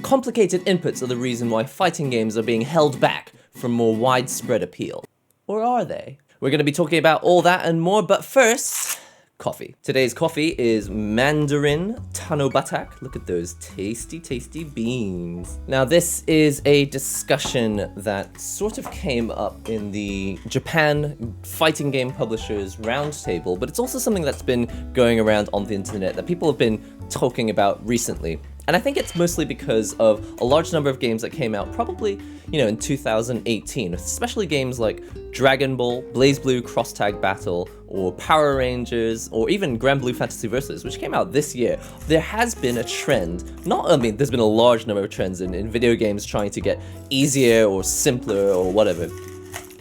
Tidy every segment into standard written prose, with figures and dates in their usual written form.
complicated inputs are the reason why fighting games are being held back from more widespread appeal. Or are they? We're going to be talking about all that and more, but first, coffee. Today's coffee is Mandarin Tanobatak. Look at those tasty, tasty beans. Now, this is a discussion that sort of came up in the Japan fighting game publishers roundtable, but it's also something that's been going around on the internet that people have been talking about recently. And I think it's mostly because of a large number of games that came out probably, in 2018, especially games like Dragon Ball, BlazBlue Cross Tag Battle, or Power Rangers, or even Granblue Fantasy Versus, which came out this year. There has been a trend, there's been a large number of trends in video games trying to get easier or simpler or whatever.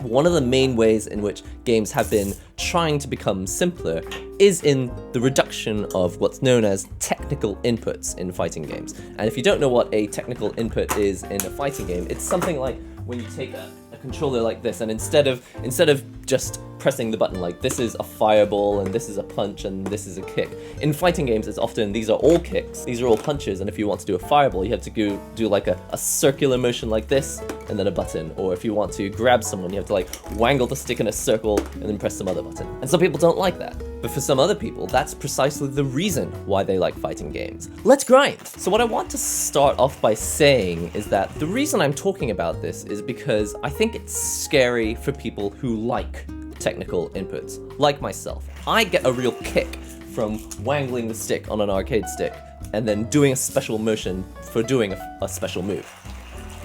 One of the main ways in which games have been trying to become simpler is in the reduction of what's known as technical inputs in fighting games. And if you don't know what a technical input is in a fighting game, it's something like when you take a controller like this, and instead of just pressing the button like this is a fireball and this is a punch and this is a kick. In fighting games, it's often these are all kicks, these are all punches, and if you want to do a fireball, you have to do like a circular motion like this and then a button. Or if you want to grab someone, you have to like wangle the stick in a circle and then press some other button. And some people don't like that. But for some other people, that's precisely the reason why they like fighting games. Let's grind! So what I want to start off by saying is that the reason I'm talking about this is because I think it's scary for people who like technical inputs, like myself. I get a real kick from wangling the stick on an arcade stick and then doing a special motion for doing a special move.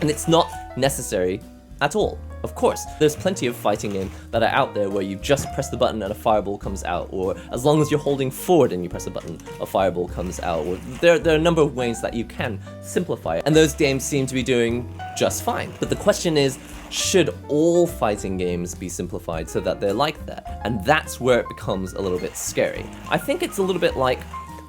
And it's not necessary at all. Of course, there's plenty of fighting games that are out there where you just press the button and a fireball comes out, or as long as you're holding forward and you press a button, a fireball comes out. Or there are a number of ways that you can simplify it, and those games seem to be doing just fine. But the question is, should all fighting games be simplified so that they're like that? And that's where it becomes a little bit scary. I think it's a little bit like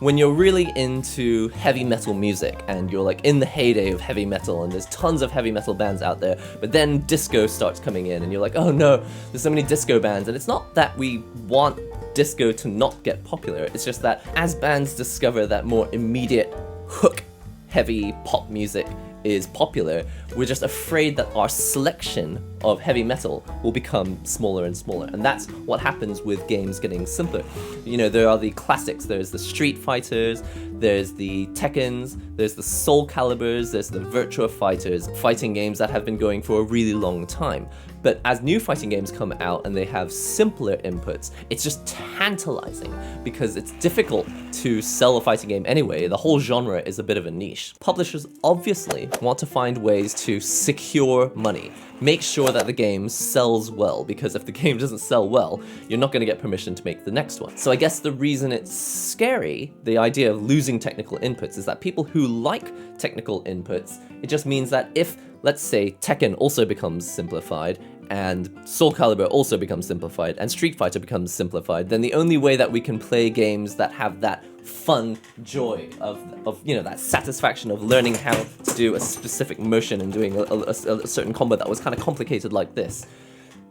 when you're really into heavy metal music and you're like in the heyday of heavy metal and there's tons of heavy metal bands out there, but then disco starts coming in and you're like, oh no, there's so many disco bands. And it's not that we want disco to not get popular, it's just that as bands discover that more immediate hook heavy pop music is popular, we're just afraid that our selection of heavy metal will become smaller and smaller. And that's what happens with games getting simpler. There are the classics, there's the Street Fighters, there's the Tekkens, there's the Soul Caliburs, there's the Virtua Fighters, fighting games that have been going for a really long time. But as new fighting games come out and they have simpler inputs, it's just tantalizing because it's difficult to sell a fighting game anyway. The whole genre is a bit of a niche. Publishers obviously want to find ways to secure money, make sure that the game sells well, because if the game doesn't sell well, you're not going to get permission to make the next one. So I guess the reason it's scary, the idea of losing technical inputs, is that people who like technical inputs, it just means that if, let's say, Tekken also becomes simplified, and Soul Calibur also becomes simplified, and Street Fighter becomes simplified, then the only way that we can play games that have that fun joy of that satisfaction of learning how to do a specific motion and doing a certain combo that was kind of complicated like this,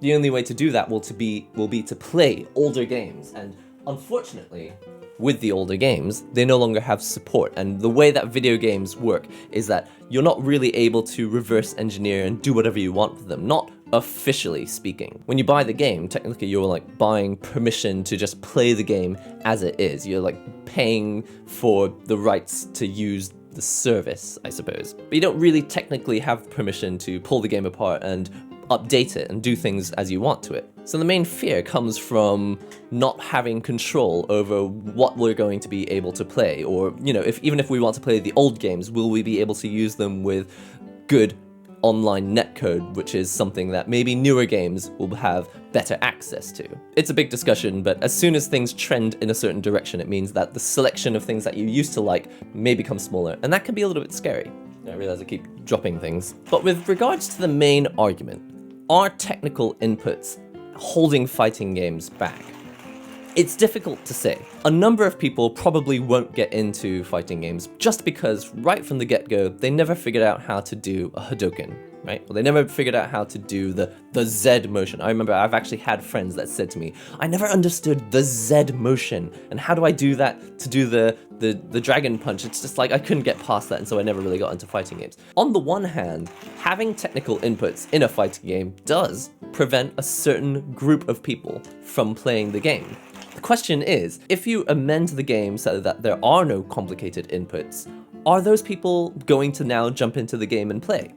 the only way to do that will be to play older games. And unfortunately, with the older games, they no longer have support. And the way that video games work is that you're not really able to reverse engineer and do whatever you want with them, not officially speaking. When you buy the game, technically you're like buying permission to just play the game as it is. You're like paying for the rights to use the service, I suppose. But you don't really technically have permission to pull the game apart and update it and do things as you want to it. So the main fear comes from not having control over what we're going to be able to play, or even if we want to play the old games, will we be able to use them with good online netcode, which is something that maybe newer games will have better access to. It's a big discussion, but as soon as things trend in a certain direction, it means that the selection of things that you used to like may become smaller, and that can be a little bit scary. I realize I keep dropping things. But with regards to the main argument, are technical inputs holding fighting games back? It's difficult to say. A number of people probably won't get into fighting games just because right from the get-go, they never figured out how to do a Hadouken. right? Well, they never figured out how to do the Z motion. I remember I've actually had friends that said to me, I never understood the Z motion, and how do I do that to do the dragon punch? It's just like I couldn't get past that, and so I never really got into fighting games. On the one hand, having technical inputs in a fighting game does prevent a certain group of people from playing the game. The question is, if you amend the game so that there are no complicated inputs, are those people going to now jump into the game and play?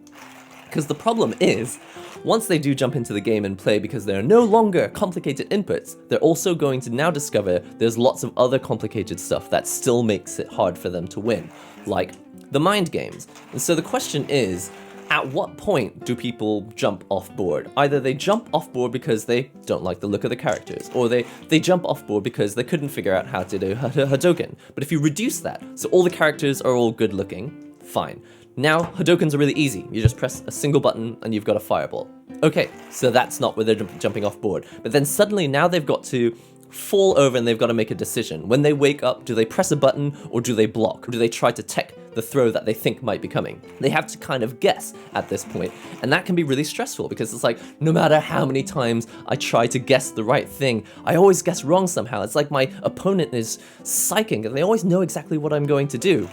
Because the problem is, once they do jump into the game and play because there are no longer complicated inputs, they're also going to now discover there's lots of other complicated stuff that still makes it hard for them to win, like the mind games. And so the question is, at what point do people jump off board? Either they jump off board because they don't like the look of the characters, or they jump off board because they couldn't figure out how to do Hadouken. But if you reduce that, so all the characters are all good looking, fine. Now, Hadoukens are really easy. You just press a single button and you've got a fireball. Okay, so that's not where they're jumping off board. But then suddenly now they've got to fall over and they've got to make a decision. When they wake up, do they press a button or do they block? Or do they try to tech the throw that they think might be coming? They have to kind of guess at this point, and that can be really stressful because it's like, no matter how many times I try to guess the right thing, I always guess wrong somehow. It's like my opponent is psychic and they always know exactly what I'm going to do.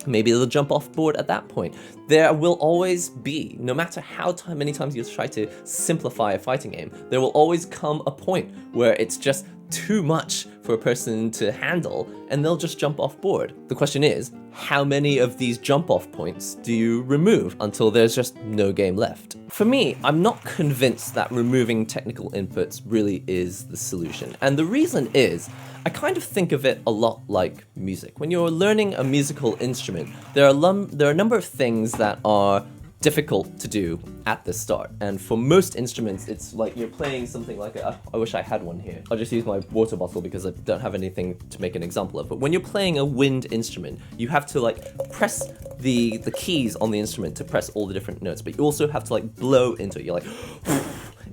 Maybe they'll jump off board at that point. There will always be, no matter how many times you try to simplify a fighting game, there will always come a point where it's just too much for a person to handle and they'll just jump off board. The question is, how many of these jump off points do you remove until there's just no game left? For me, I'm not convinced that removing technical inputs really is the solution. And the reason is, I kind of think of it a lot like music. When you're learning a musical instrument, there are a number of things that are difficult to do at the start. And for most instruments, it's like you're playing something like I wish I had one here. I'll just use my water bottle because I don't have anything to make an example of. But when you're playing a wind instrument, you have to like press the keys on the instrument to press all the different notes, but you also have to like blow into it. You're like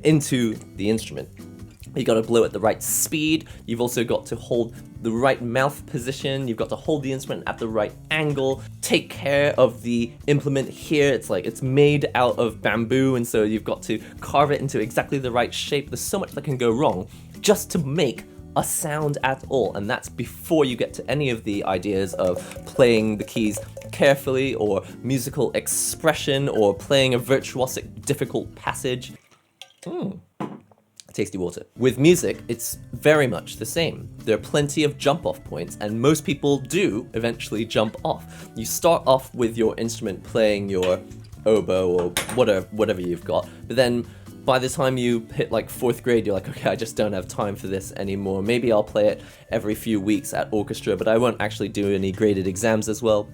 into the instrument. You got to blow at the right speed. You've also got to hold the right mouth position. You've got to hold the instrument at the right angle. Take care of the implement here. It's like it's made out of bamboo, and so you've got to carve it into exactly the right shape. There's so much that can go wrong just to make a sound at all, and that's before you get to any of the ideas of playing the keys carefully, or musical expression, or playing a virtuosic difficult passage. Tasty water. With music, it's very much the same. There are plenty of jump-off points, and most people do eventually jump off. You start off with your instrument playing your oboe or whatever you've got, but then by the time you hit like 4th grade, you're like, okay, I just don't have time for this anymore. Maybe I'll play it every few weeks at orchestra, but I won't actually do any graded exams as well.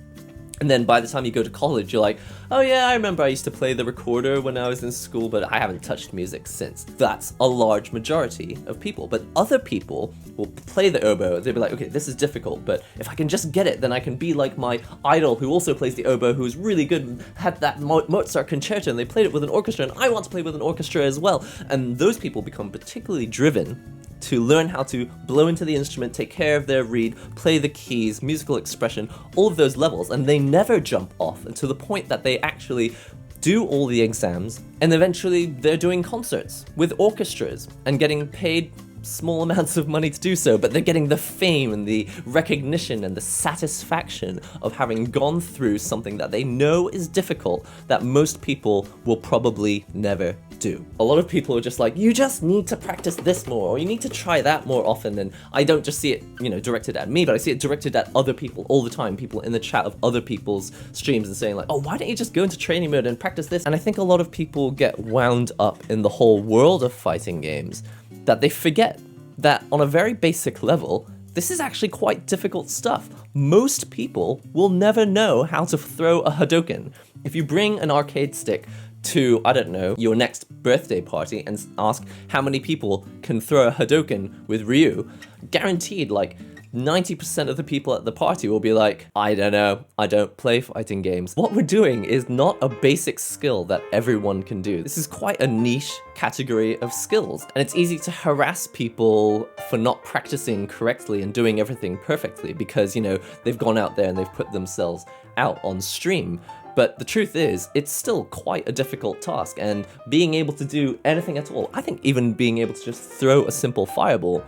And then by the time you go to college, you're like, oh yeah, I remember I used to play the recorder when I was in school, but I haven't touched music since. That's a large majority of people. But other people will play the oboe. They'll be like, okay, this is difficult, but if I can just get it, then I can be like my idol who also plays the oboe, who's really good and had that Mozart concerto, and they played it with an orchestra, and I want to play with an orchestra as well. And those people become particularly driven to learn how to blow into the instrument, take care of their reed, play the keys, musical expression, all of those levels, and they never jump off until the point that they actually do all the exams, and eventually they're doing concerts with orchestras and getting paid small amounts of money to do so, but they're getting the fame and the recognition and the satisfaction of having gone through something that they know is difficult that most people will probably never do. A lot of people are just like, you just need to practice this more, or you need to try that more often, and I don't just see it, directed at me, but I see it directed at other people all the time, people in the chat of other people's streams and saying like, oh, why don't you just go into training mode and practice this? And I think a lot of people get wound up in the whole world of fighting games that they forget that on a very basic level, this is actually quite difficult stuff. Most people will never know how to throw a Hadouken. If you bring an arcade stick to, I don't know, your next birthday party and ask how many people can throw a Hadouken with Ryu, guaranteed like 90% of the people at the party will be like, I don't know, I don't play fighting games. What we're doing is not a basic skill that everyone can do. This is quite a niche category of skills, and it's easy to harass people for not practicing correctly and doing everything perfectly because, they've gone out there and they've put themselves out on stream. But the truth is, it's still quite a difficult task, and being able to do anything at all, I think even being able to just throw a simple fireball,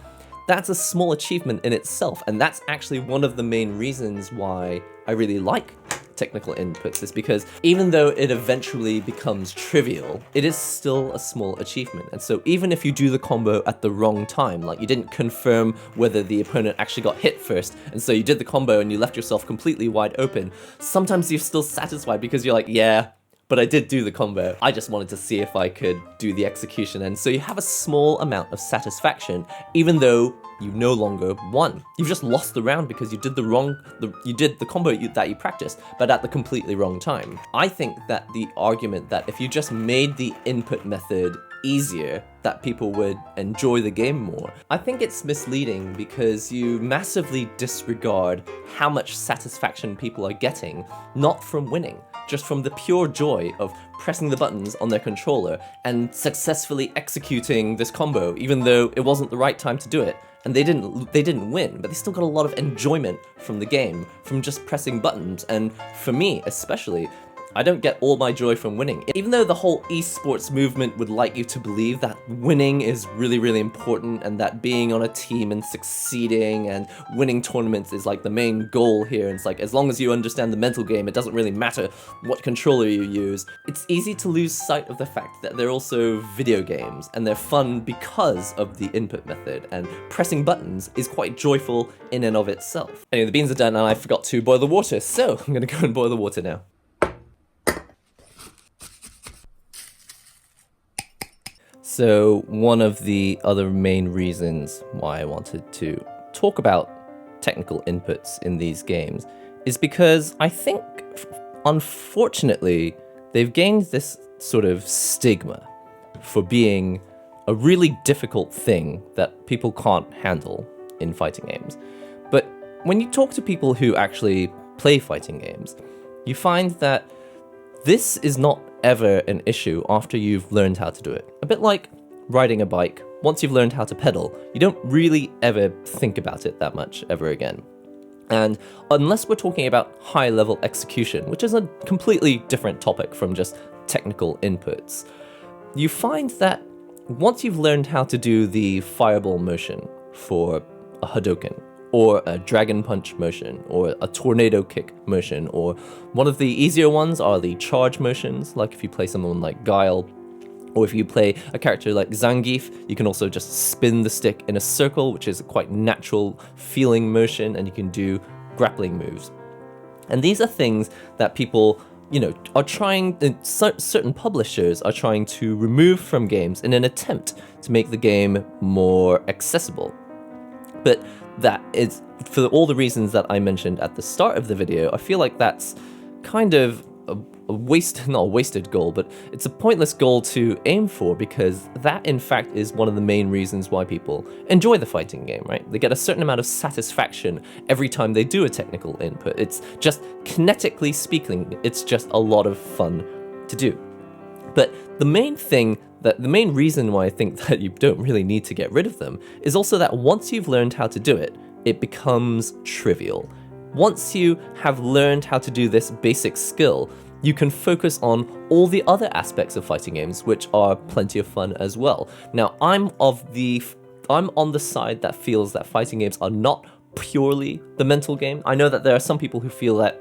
that's a small achievement in itself, and that's actually one of the main reasons why I really like technical inputs, is because even though it eventually becomes trivial, it is still a small achievement. And so even if you do the combo at the wrong time, like you didn't confirm whether the opponent actually got hit first, and so you did the combo and you left yourself completely wide open, sometimes you're still satisfied because you're like, yeah, but I did do the combo. I just wanted to see if I could do the execution. And so you have a small amount of satisfaction, even though you no longer won. You've just lost the round because you did the combo that you practiced, but at the completely wrong time. I think that the argument that if you just made the input method easier, that people would enjoy the game more, I think it's misleading, because you massively disregard how much satisfaction people are getting, not from winning, just from the pure joy of pressing the buttons on their controller and successfully executing this combo, even though it wasn't the right time to do it. And they didn't win, but they still got a lot of enjoyment from the game, from just pressing buttons. And for me, especially, I don't get all my joy from winning. Even though the whole esports movement would like you to believe that winning is really, really important, and that being on a team and succeeding and winning tournaments is like the main goal here, and it's like, as long as you understand the mental game, it doesn't really matter what controller you use. It's easy to lose sight of the fact that they're also video games, and they're fun because of the input method, and pressing buttons is quite joyful in and of itself. Anyway, the beans are done and I forgot to boil the water, so I'm gonna go and boil the water now. So one of the other main reasons why I wanted to talk about technical inputs in these games is because I think, unfortunately, they've gained this sort of stigma for being a really difficult thing that people can't handle in fighting games. But when you talk to people who actually play fighting games, you find that this is not ever an issue after you've learned how to do it. A bit like riding a bike. Once you've learned how to pedal, you don't really ever think about it that much ever again. And unless we're talking about high-level execution, which is a completely different topic from just technical inputs, you find that once you've learned how to do the fireball motion for a Hadouken, or a dragon punch motion, or a tornado kick motion, or one of the easier ones are the charge motions, like if you play someone like Guile, or if you play a character like Zangief, you can also just spin the stick in a circle, which is a quite natural feeling motion, and you can do grappling moves. And these are things that people, are trying, certain publishers are trying to remove from games in an attempt to make the game more accessible. But that is, for all the reasons that I mentioned at the start of the video, I feel like that's kind of not a wasted goal, but it's a pointless goal to aim for, because that in fact is one of the main reasons why people enjoy the fighting game, right? They get a certain amount of satisfaction every time they do a technical input. It's just, kinetically speaking, it's just a lot of fun to do. But the main reason why I think that you don't really need to get rid of them is also that once you've learned how to do it, it becomes trivial. Once you have learned how to do this basic skill, you can focus on all the other aspects of fighting games, which are plenty of fun as well. Now, I'm on the side that feels that fighting games are not purely the mental game. I know that there are some people who feel that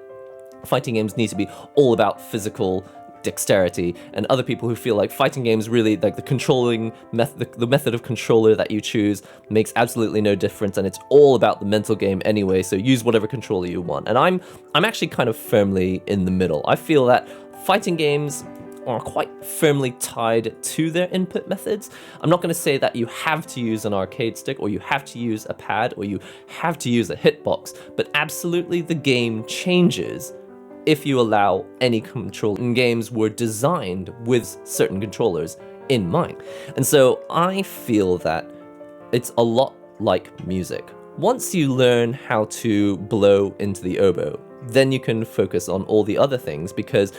fighting games need to be all about physical dexterity, and other people who feel like fighting games really, like the method of controller that you choose makes absolutely no difference, and it's all about the mental game anyway, so use whatever controller you want. And I'm actually kind of firmly in the middle. I feel that fighting games are quite firmly tied to their input methods. I'm not going to say that you have to use an arcade stick, or you have to use a pad, or you have to use a hitbox, but absolutely the game changes if you allow any control. And games were designed with certain controllers in mind. And so I feel that it's a lot like music. Once you learn how to blow into the oboe, then you can focus on all the other things, because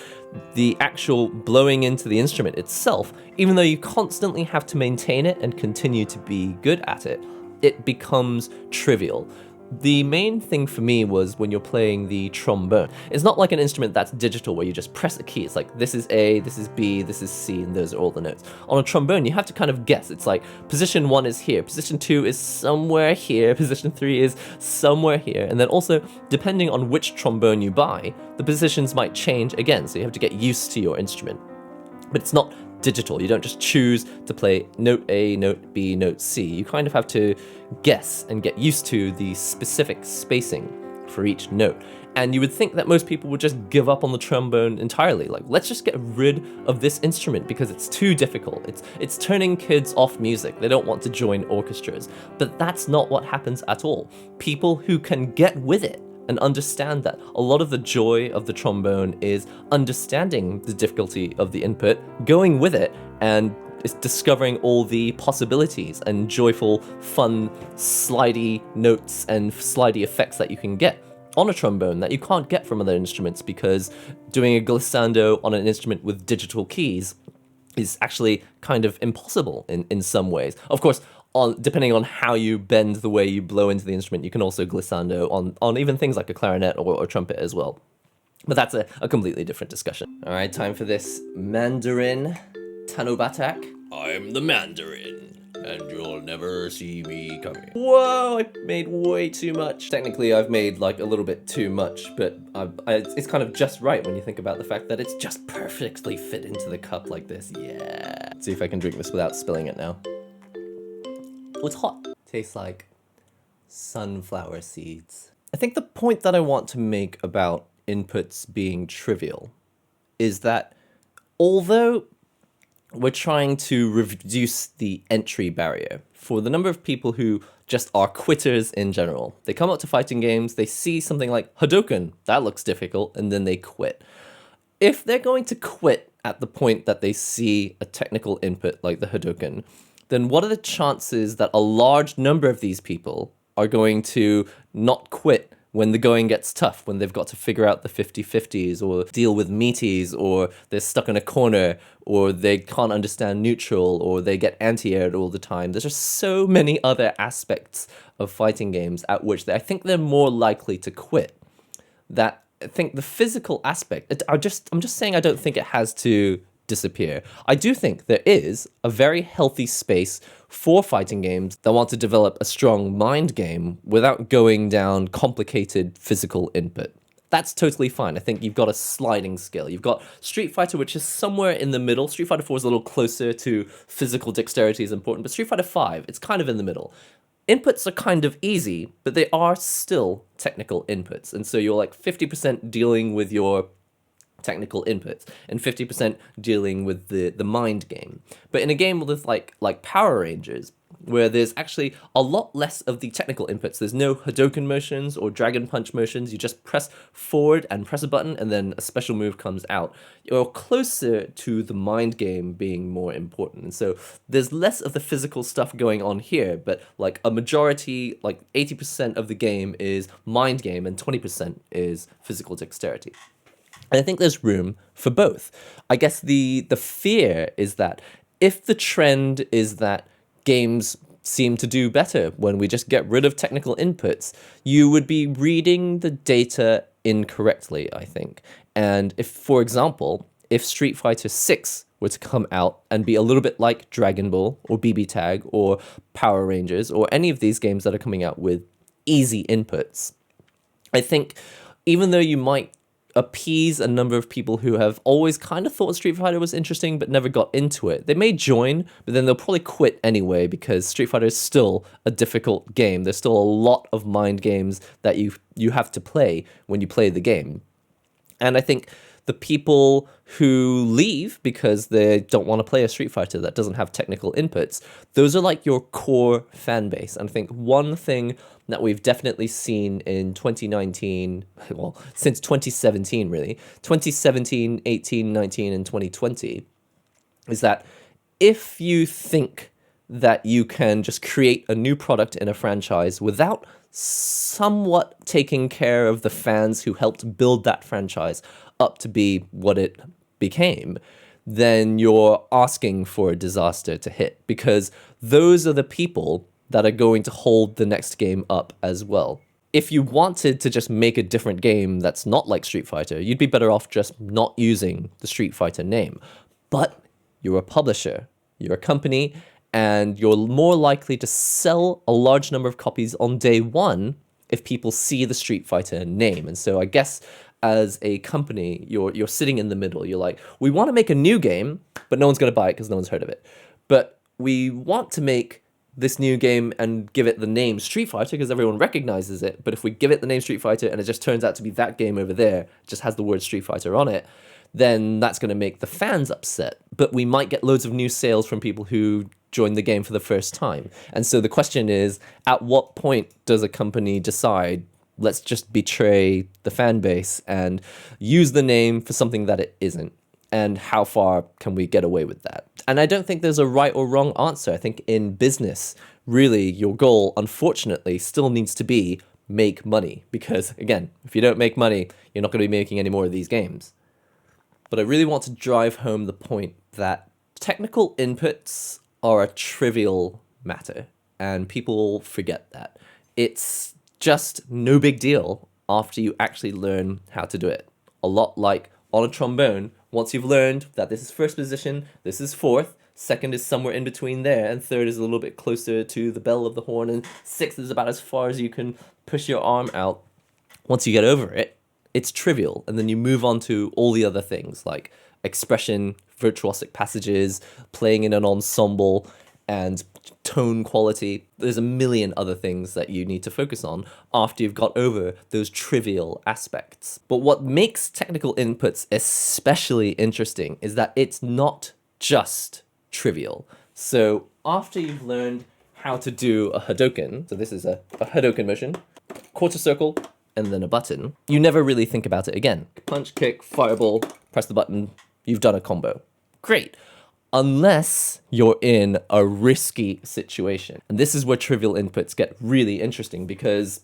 the actual blowing into the instrument itself, even though you constantly have to maintain it and continue to be good at it, it becomes trivial. The main thing for me was when you're playing the trombone. It's not like an instrument that's digital where you just press a key. It's like, this is A, this is B, this is C, and those are all the notes. On a trombone, you have to kind of guess. It's like, position 1 is here, position 2 is somewhere here, position 3 is somewhere here. And then also, depending on which trombone you buy, the positions might change again, so you have to get used to your instrument. But it's not digital. You don't just choose to play note A, note B, note C. You kind of have to guess and get used to the specific spacing for each note. And you would think that most people would just give up on the trombone entirely. Like, let's just get rid of this instrument because it's too difficult. It's turning kids off music. They don't want to join orchestras. But that's not what happens at all. People who can get with it and understand that a lot of the joy of the trombone is understanding the difficulty of the input, going with it, and discovering all the possibilities and joyful, fun, slidey notes and slidey effects that you can get on a trombone that you can't get from other instruments, because doing a glissando on an instrument with digital keys is actually kind of impossible in some ways. Of course, depending on how you bend the way you blow into the instrument, you can also glissando on even things like a clarinet or trumpet as well. But that's a completely different discussion. All right, time for this Mandarin Tanobatak. I'm the Mandarin, and you'll never see me coming. Whoa, I made way too much. Technically, I've made like a little bit too much, but it's kind of just right when you think about the fact that it's just perfectly fit into the cup like this. Yeah. Let's see if I can drink this without spilling it now. Oh, it's hot. Tastes like sunflower seeds. I think the point that I want to make about inputs being trivial is that although we're trying to reduce the entry barrier for the number of people who just are quitters in general, they come up to fighting games, they see something like Hadouken, that looks difficult, and then they quit. If they're going to quit at the point that they see a technical input like the Hadouken, then what are the chances that a large number of these people are going to not quit when the going gets tough, when they've got to figure out the 50-50s or deal with meaties, or they're stuck in a corner, or they can't understand neutral, or they get anti-aired all the time? There's just so many other aspects of fighting games at which I think they're more likely to quit. That I think the physical aspect, I'm just saying I don't think it has to disappear. I do think there is a very healthy space for fighting games that want to develop a strong mind game without going down complicated physical input. That's totally fine. I think you've got a sliding scale. You've got Street Fighter, which is somewhere in the middle. Street Fighter 4 is a little closer to physical dexterity is important, but Street Fighter 5, it's kind of in the middle. Inputs are kind of easy, but they are still technical inputs. And so you're like 50% dealing with your technical inputs and 50% dealing with the mind game. But in a game with like Power Rangers, where there's actually a lot less of the technical inputs, there's no Hadouken motions or Dragon Punch motions, you just press forward and press a button and then a special move comes out. You're closer to the mind game being more important. And so there's less of the physical stuff going on here, but like a majority, like 80% of the game is mind game and 20% is physical dexterity. And I think there's room for both. I guess the fear is that if the trend is that games seem to do better when we just get rid of technical inputs, you would be reading the data incorrectly, I think. And if, for example, if Street Fighter 6 were to come out and be a little bit like Dragon Ball or BB Tag or Power Rangers or any of these games that are coming out with easy inputs, I think even though you might appease a number of people who have always kind of thought Street Fighter was interesting but never got into it, they may join, but then they'll probably quit anyway because Street Fighter is still a difficult game. There's still a lot of mind games that you have to play when you play the game. And I think the people who leave because they don't want to play a Street Fighter that doesn't have technical inputs, those are like your core fan base. And I think one thing that we've definitely seen in 2019, well, since 2017 really, 2017, 18, 19, and 2020, is that if you think that you can just create a new product in a franchise without somewhat taking care of the fans who helped build that franchise up to be what it became, then you're asking for a disaster to hit, because those are the people that are going to hold the next game up as well. if you wanted to just make a different game that's not like Street Fighter, you'd be better off just not using the Street Fighter name. But you're a publisher, you're a company, and you're more likely to sell a large number of copies on day one if people see the Street Fighter name. And so I guess as a company, you're sitting in the middle. You're like, we want to make a new game, but no one's going to buy it because no one's heard of it. But we want to make this new game and give it the name Street Fighter because everyone recognizes it. But if we give it the name Street Fighter and it just turns out to be that game over there, just has the word Street Fighter on it, then that's going to make the fans upset. But we might get loads of new sales from people who join the game for the first time. And so the question is, at what point does a company decide, let's just betray the fan base and use the name for something that it isn't? And how far can we get away with that? And I don't think there's a right or wrong answer. I think in business, really, your goal, unfortunately, still needs to be make money. Because, again, if you don't make money, you're not going to be making any more of these games. But I really want to drive home the point that technical inputs are a trivial matter. And people forget that. It's just no big deal after you actually learn how to do it. A lot like on a trombone, once you've learned that this is first position, this is fourth, second is somewhere in between there, and third is a little bit closer to the bell of the horn, and sixth is about as far as you can push your arm out. Once you get over it, it's trivial, and then you move on to all the other things like expression, virtuosic passages, playing in an ensemble, and tone quality. There's a million other things that you need to focus on after you've got over those trivial aspects. But what makes technical inputs especially interesting is that it's not just trivial. So after you've learned how to do a Hadoken, so this is a Hadoken motion, quarter circle, and then a button, you never really think about it again. Punch, kick, fireball, press the button, you've done a combo. Great. Unless you're in a risky situation. And this is where trivial inputs get really interesting, because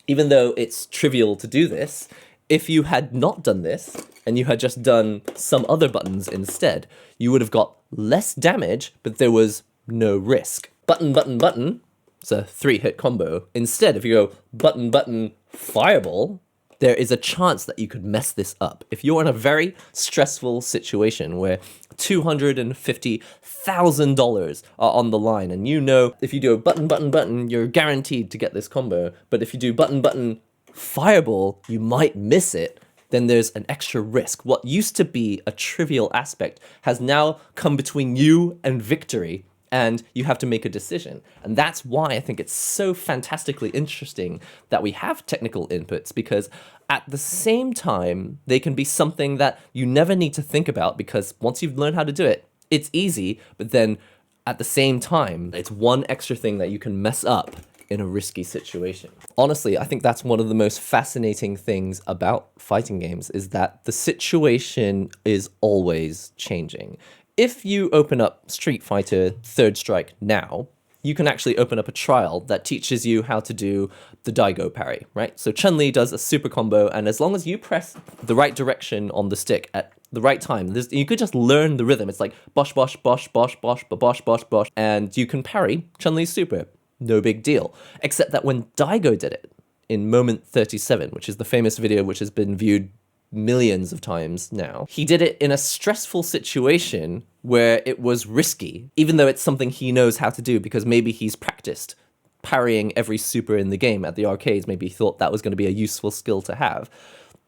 even though it's trivial to do this, if you had not done this and you had just done some other buttons instead, you would have got less damage, but there was no risk. Button, button, button, it's a 3-hit combo. Instead, if you go button, button, fireball, there is a chance that you could mess this up. If you're in a very stressful situation where $250,000 are on the line, and you know if you do a button, button, button, you're guaranteed to get this combo, but if you do button, button, fireball, you might miss it, then there's an extra risk. What used to be a trivial aspect has now come between you and victory, and you have to make a decision. And that's why I think it's so fantastically interesting that we have technical inputs, because at the same time, they can be something that you never need to think about, because once you've learned how to do it, it's easy, but then at the same time, it's one extra thing that you can mess up in a risky situation. Honestly, I think that's one of the most fascinating things about fighting games, is that the situation is always changing. If you open up Street Fighter Third Strike now, you can actually open up a trial that teaches you how to do the Daigo parry, right? So Chun-Li does a super combo, and as long as you press the right direction on the stick at the right time, you could just learn the rhythm. It's like bosh, bosh, bosh, bosh, bosh, bosh, bosh, bosh, and you can parry Chun-Li's super. No big deal. Except that when Daigo did it in Moment 37, which is the famous video which has been viewed millions of times now, he did it in a stressful situation where it was risky, even though it's something he knows how to do, because maybe he's practiced parrying every super in the game at the arcades. Maybe he thought that was going to be a useful skill to have.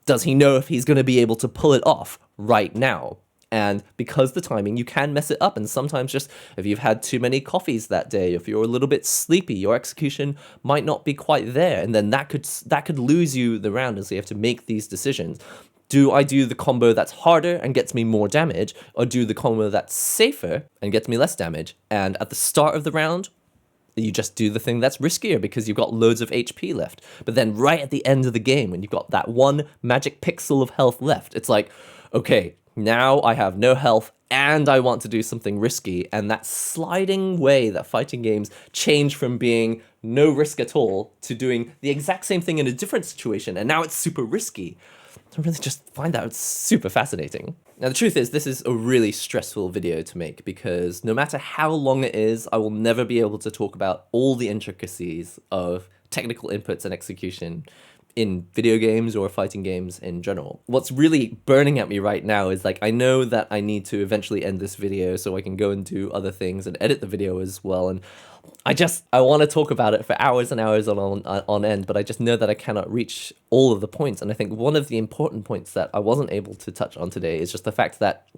Does he know if he's going to be able to pull it off right now? And because the timing, you can mess it up. And sometimes just if you've had too many coffees that day, if you're a little bit sleepy, your execution might not be quite there. And then that could lose you the round. And so you have to make these decisions. Do I do the combo that's harder and gets me more damage, or do the combo that's safer and gets me less damage? And at the start of the round, you just do the thing that's riskier because you've got loads of HP left. But then right at the end of the game, when you've got that one magic pixel of health left, it's like, okay, now I have no health and I want to do something risky. And that sliding way that fighting games change from being no risk at all to doing the exact same thing in a different situation, and now it's super risky. I really just find that super fascinating. Now, the truth is, this is a really stressful video to make, because no matter how long it is, I will never be able to talk about all the intricacies of technical inputs and execution in video games or fighting games in general. What's really burning at me right now is like, I know that I need to eventually end this video so I can go and do other things and edit the video as well. And I want to talk about it for hours and hours on end, but I just know that I cannot reach all of the points. And I think one of the important points that I wasn't able to touch on today is just the fact that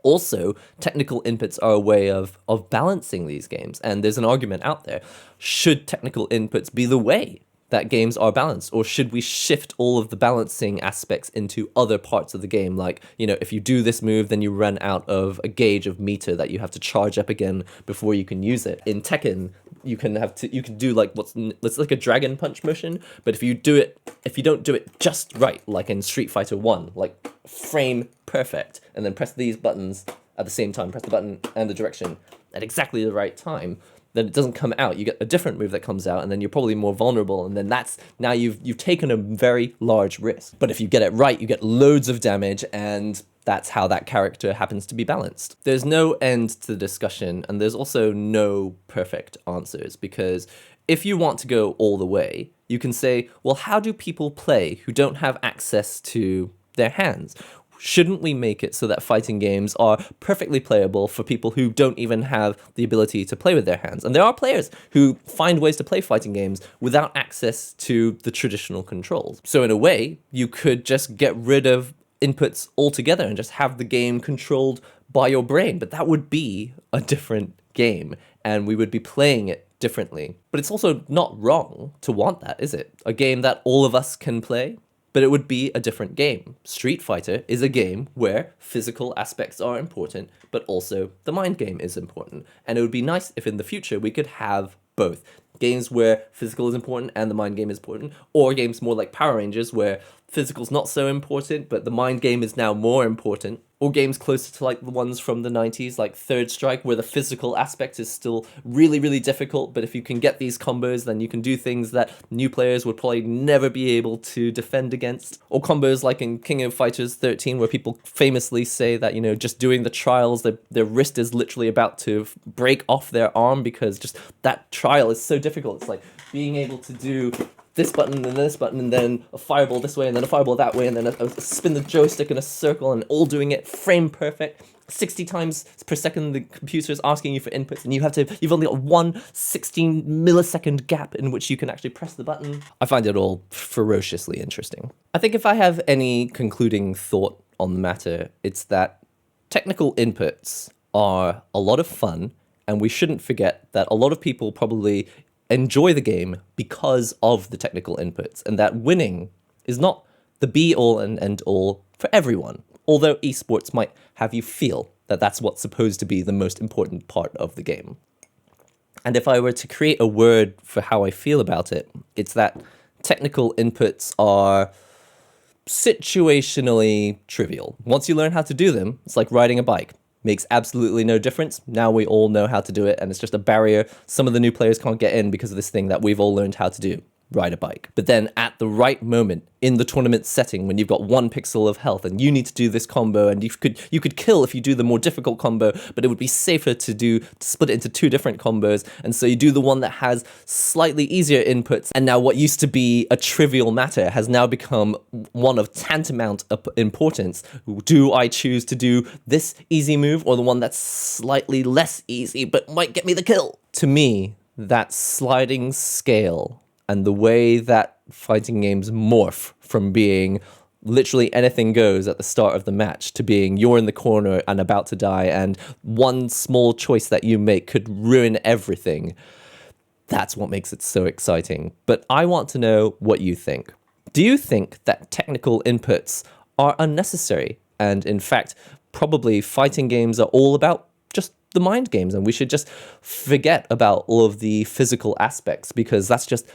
also, technical inputs are a way of balancing these games. And there's an argument out there. Should technical inputs be the way that games are balanced, or should we shift all of the balancing aspects into other parts of the game? Like, you know, if you do this move, then you run out of a gauge of meter that you have to charge up again before you can use it. In Tekken, you can do like it's like a dragon punch motion, but if you don't do it just right, like in Street Fighter 1, like frame perfect, and then press these buttons at the same time, press the button and the direction at exactly the right time, then it doesn't come out. You get a different move that comes out, and then you're probably more vulnerable, and then now you've taken a very large risk. But if you get it right, you get loads of damage, and that's how that character happens to be balanced. There's no end to the discussion, and there's also no perfect answers, because if you want to go all the way, you can say, well, how do people play who don't have access to their hands? Shouldn't we make it so that fighting games are perfectly playable for people who don't even have the ability to play with their hands? And there are players who find ways to play fighting games without access to the traditional controls. So in a way, you could just get rid of inputs altogether and just have the game controlled by your brain. But that would be a different game, and we would be playing it differently. But it's also not wrong to want that, is it? A game that all of us can play? But it would be a different game. Street Fighter is a game where physical aspects are important, but also the mind game is important. And it would be nice if in the future we could have both. Games where physical is important and the mind game is important, or games more like Power Rangers where physical's not so important, but the mind game is now more important. Or games closer to like the ones from the 90s, like Third Strike, where the physical aspect is still really, really difficult, but if you can get these combos, then you can do things that new players would probably never be able to defend against. Or combos like in King of Fighters 13, where people famously say that, you know, just doing the trials, their wrist is literally about to break off their arm because just that trial is so difficult. It's like being able to do this button and this button and then a fireball this way and then a fireball that way and then a spin the joystick in a circle and all doing it frame perfect 60 times per second. The computer is asking you for inputs and you've only got one 16 millisecond gap in which you can actually press the button. I find it all ferociously interesting. I think if I have any concluding thought on the matter, it's that technical inputs are a lot of fun, and we shouldn't forget that a lot of people probably enjoy the game because of the technical inputs, and that winning is not the be-all and end-all for everyone, although esports might have you feel that that's what's supposed to be the most important part of the game. And if I were to create a word for how I feel about it, it's that technical inputs are situationally trivial. Once you learn how to do them, it's like riding a bike. Makes absolutely no difference. Now we all know how to do it, and it's just a barrier some of the new players can't get in because of this thing that we've all learned how to do. Ride a bike. But then at the right moment in the tournament setting, when you've got 1 pixel of health and you need to do this combo, and you could kill if you do the more difficult combo, but it would be safer to split it into 2 different combos, and so you do the one that has slightly easier inputs, and now what used to be a trivial matter has now become one of tantamount importance. Do I choose to do this easy move or the one that's slightly less easy but might get me the kill? To me, that sliding scale and the way that fighting games morph from being literally anything goes at the start of the match to being you're in the corner and about to die and one small choice that you make could ruin everything, that's what makes it so exciting. But I want to know what you think. Do you think that technical inputs are unnecessary? And in fact, probably fighting games are all about just the mind games, and we should just forget about all of the physical aspects because that's just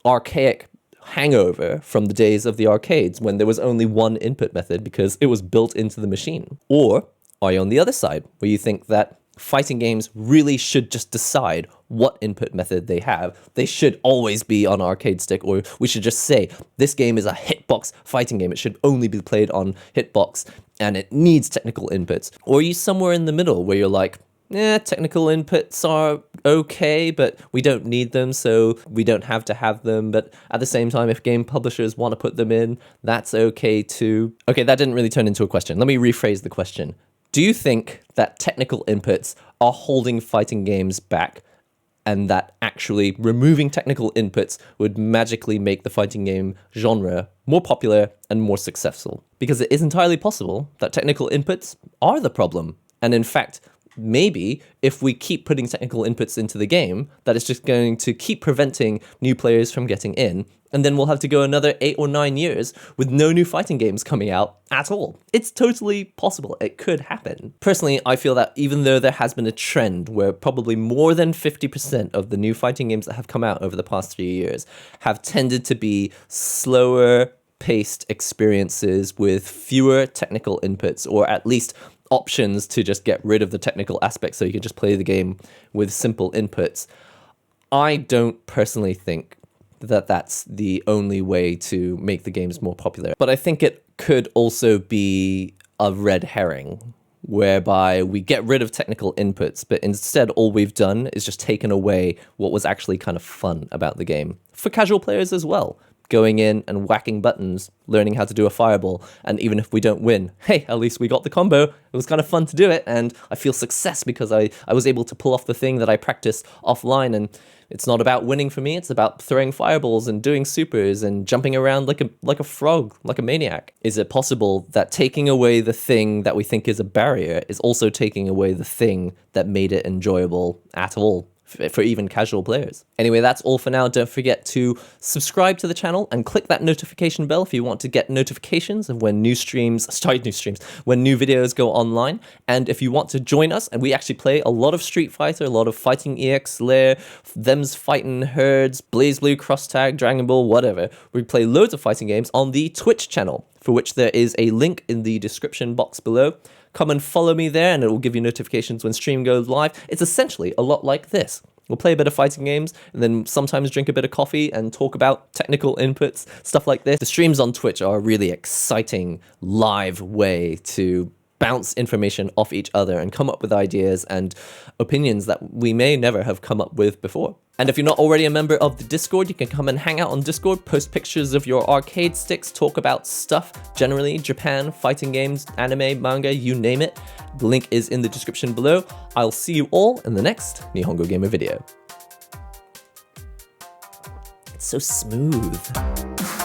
archaic hangover from the days of the arcades when there was only one input method because it was built into the machine? Or are you on the other side where you think that fighting games really should just decide what input method they have? They should always be on arcade stick, or we should just say this game is a hitbox fighting game. It should only be played on hitbox and it needs technical inputs. Or are you somewhere in the middle where you're like, technical inputs are okay, but we don't need them, so we don't have to have them. But at the same time, if game publishers want to put them in, that's okay too. Okay, that didn't really turn into a question. Let me rephrase the question. Do you think that technical inputs are holding fighting games back, and that actually removing technical inputs would magically make the fighting game genre more popular and more successful? Because it is entirely possible that technical inputs are the problem. And in fact, maybe if we keep putting technical inputs into the game, that is just going to keep preventing new players from getting in. And then we'll have to go another 8 or 9 years with no new fighting games coming out at all. It's totally possible. It could happen. Personally, I feel that even though there has been a trend where probably more than 50% of the new fighting games that have come out over the past few years have tended to be slower paced experiences with fewer technical inputs, or at least options to just get rid of the technical aspects so you can just play the game with simple inputs. I don't personally think that that's the only way to make the games more popular. But I think it could also be a red herring, whereby we get rid of technical inputs, but instead all we've done is just taken away what was actually kind of fun about the game. For casual players as well. Going in and whacking buttons, learning how to do a fireball, and even if we don't win, hey, at least we got the combo. It was kind of fun to do it, and I feel success because I was able to pull off the thing that I practiced offline, and it's not about winning for me, it's about throwing fireballs and doing supers and jumping around like a frog, like a maniac. Is it possible that taking away the thing that we think is a barrier is also taking away the thing that made it enjoyable at all? For even casual players. Anyway, that's all for now. Don't forget to subscribe to the channel and click that notification bell if you want to get notifications of when when new videos go online. And if you want to join us, and we actually play a lot of Street Fighter, a lot of Fighting EX Lair, Them's Fighting Herds, Blaze Blue, Cross Tag, Dragon Ball, whatever. We play loads of fighting games on the Twitch channel, for which there is a link in the description box below. Come and follow me there, and it will give you notifications when stream goes live. It's essentially a lot like this. We'll play a bit of fighting games, and then sometimes drink a bit of coffee and talk about technical inputs, stuff like this. The streams on Twitch are a really exciting, live way to bounce information off each other and come up with ideas and opinions that we may never have come up with before. And if you're not already a member of the Discord, you can come and hang out on Discord, post pictures of your arcade sticks, talk about stuff, generally, Japan, fighting games, anime, manga, you name it. The link is in the description below. I'll see you all in the next NihongoGamer video. It's so smooth.